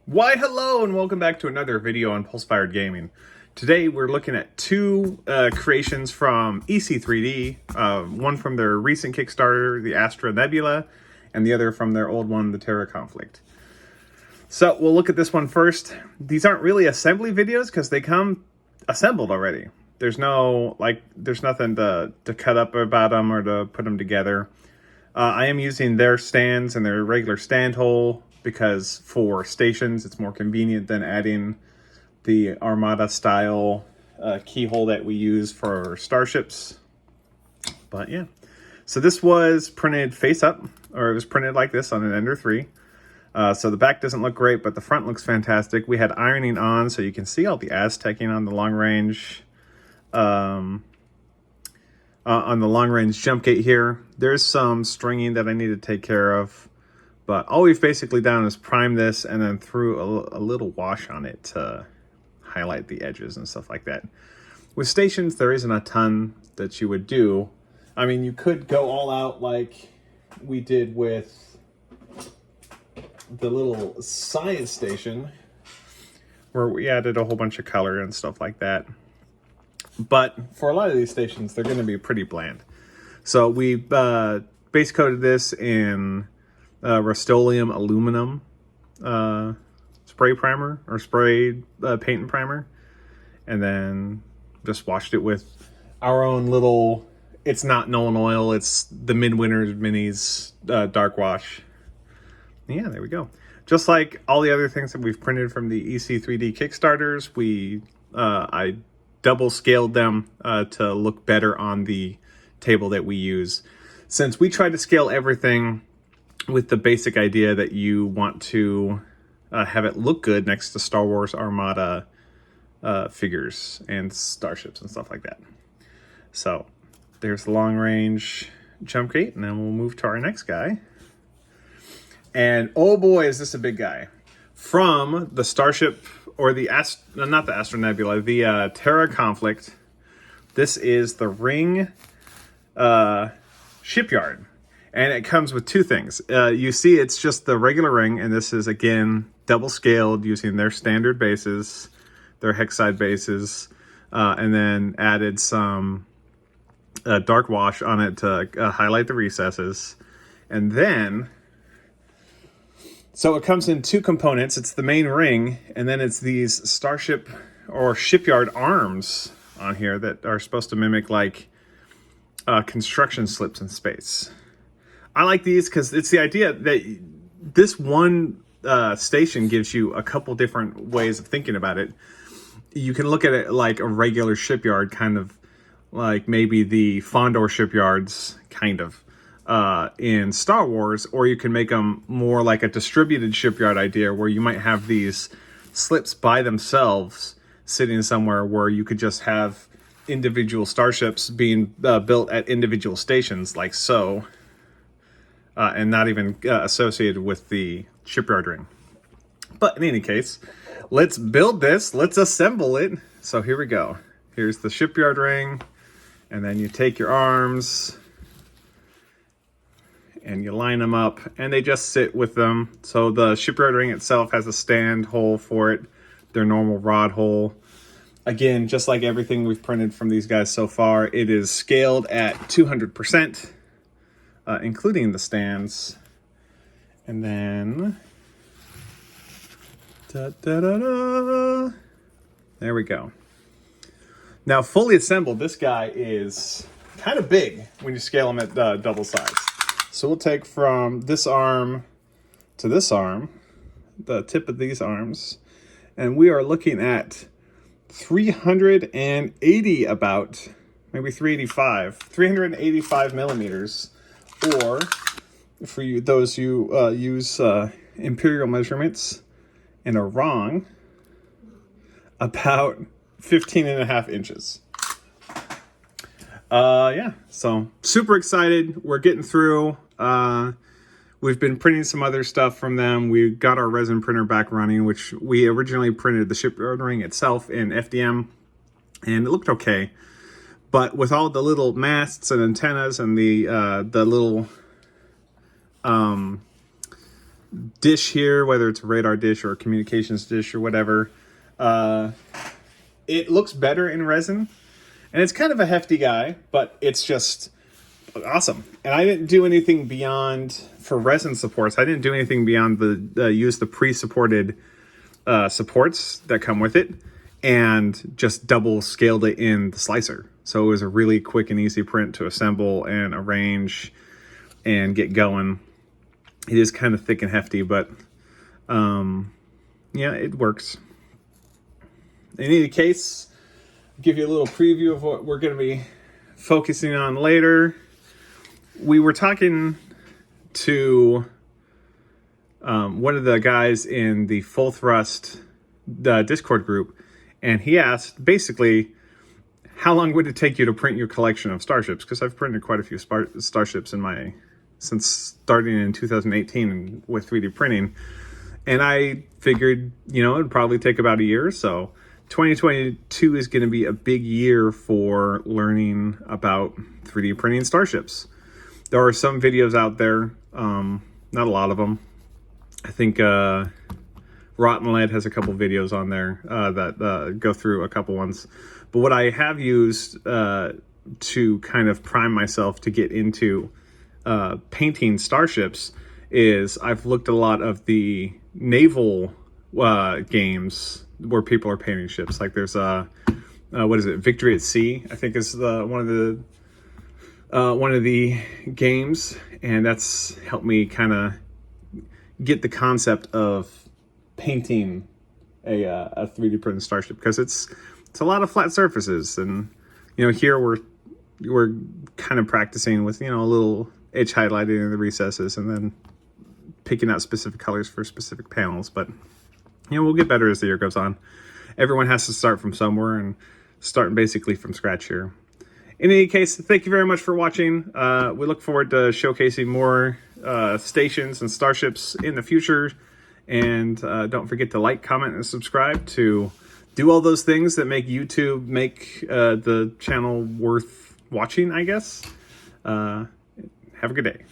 Why hello and welcome back to another video on Pulse-Fired Gaming. Today we're looking at two creations from Ec3d, one from their recent Kickstarter, the Astra Nebula, and the other from their old one, the Terra Conflict. So we'll look at this one first. These aren't really assembly videos because they come assembled already. There's nothing to cut up about them or to put them together. I am using their stands and their regular stand hole because for stations it's more convenient than adding the Armada style keyhole that we use for starships. But yeah, so this was printed face up, or it was printed like this on an Ender 3. So the back doesn't look great, but the front looks fantastic. We had ironing on, so you can see all the Aztecing on the long range. On the long range jump gate here, there's some stringing that I need to take care of. But all we've basically done is prime this and then threw a little wash on it to highlight the edges and stuff like that. With stations, there isn't a ton that you would do. I mean, you could go all out like we did with the little science station, where we added a whole bunch of color and stuff like that. But for a lot of these stations, they're going to be pretty bland. So we base coated this in Rust-Oleum aluminum spray primer, or sprayed paint and primer, and then just washed it with our own little, it's not Nolan oil, it's the Midwinter's Minis dark wash. Yeah, there we go. Just like all the other things that we've printed from the Ec3d Kickstarters, I double scaled them to look better on the table that we use. Since we try to scale everything with the basic idea that you want to have it look good next to Star Wars Armada figures and starships and stuff like that. So there's the long range jump gate, and then we'll move to our next guy. And oh boy, is this a big guy. From the Starship, or the not the Astra Nebula, the Terra Conflict. This is the Ring Shipyard. And it comes with two things. You see it's just the regular ring, and this is, again, double scaled using their standard bases, their hexide bases, and then added some dark wash on it to highlight the recesses. And then, so it comes in two components. It's the main ring, and then it's these starship or shipyard arms on here that are supposed to mimic like construction slips in space. I like these because it's the idea that this one station gives you a couple different ways of thinking about it. You can look at it like a regular shipyard, kind of like maybe the Fondor shipyards, kind of, in Star Wars, or you can make them more like a distributed shipyard idea where you might have these slips by themselves sitting somewhere where you could just have individual starships being built at individual stations, like so. And not even associated with the Shipyard Ring. But in any case, let's build this. Let's assemble it. So here we go. Here's the Shipyard Ring. And then you take your arms and you line them up. And they just sit with them. So the Shipyard Ring itself has a stand hole for it. Their normal rod hole. Again, just like everything we've printed from these guys so far, it is scaled at 200%. Including the stands. And then there we go. Now, fully assembled, this guy is kind of big when you scale him at double size. So we'll take from this arm to this arm, the tip of these arms, and we are looking at 380 about, maybe 385 millimeters. Or, for you, those who use imperial measurements and are wrong, about 15.5 inches. Yeah, so super excited. We're getting through. We've been printing some other stuff from them. We got our resin printer back running, which we originally printed the Shipyard Ring itself in FDM, and it looked okay. But with all the little masts and antennas and the little dish here, whether it's a radar dish or a communications dish or whatever, it looks better in resin. And it's kind of a hefty guy, but it's just awesome. And I didn't do anything beyond, for resin supports, I didn't do anything beyond use the pre-supported supports that come with it, and just double scaled it in the slicer. So it was a really quick and easy print to assemble and arrange and get going. It is kind of thick and hefty, but yeah, it works. In any case, I'll give you a little preview of what we're going to be focusing on later. We were talking to one of the guys in the Full Thrust Discord group, and he asked basically, how long would it take you to print your collection of starships? Because I've printed quite a few starships since starting in 2018 with 3D printing. And I figured, it would probably take about a year or so. 2022 is going to be a big year for learning about 3D printing starships. There are some videos out there, not a lot of them. I think Rotten Lead has a couple videos on there that go through a couple ones. But what I have used to kind of prime myself to get into painting starships is I've looked at a lot of the naval games where people are painting ships. Like there's what is it, Victory at Sea, I think is one of the games, and that's helped me kind of get the concept of painting a 3D printed starship, because it's a lot of flat surfaces, and here we're kind of practicing with a little edge highlighting in the recesses and then picking out specific colors for specific panels. But we'll get better as the year goes on. Everyone has to start from somewhere, and starting basically from scratch here. In any case, thank you very much for watching. We look forward to showcasing more stations and starships in the future. And don't forget to like, comment, and subscribe to do all those things that make YouTube make the channel worth watching, I guess. Have a good day.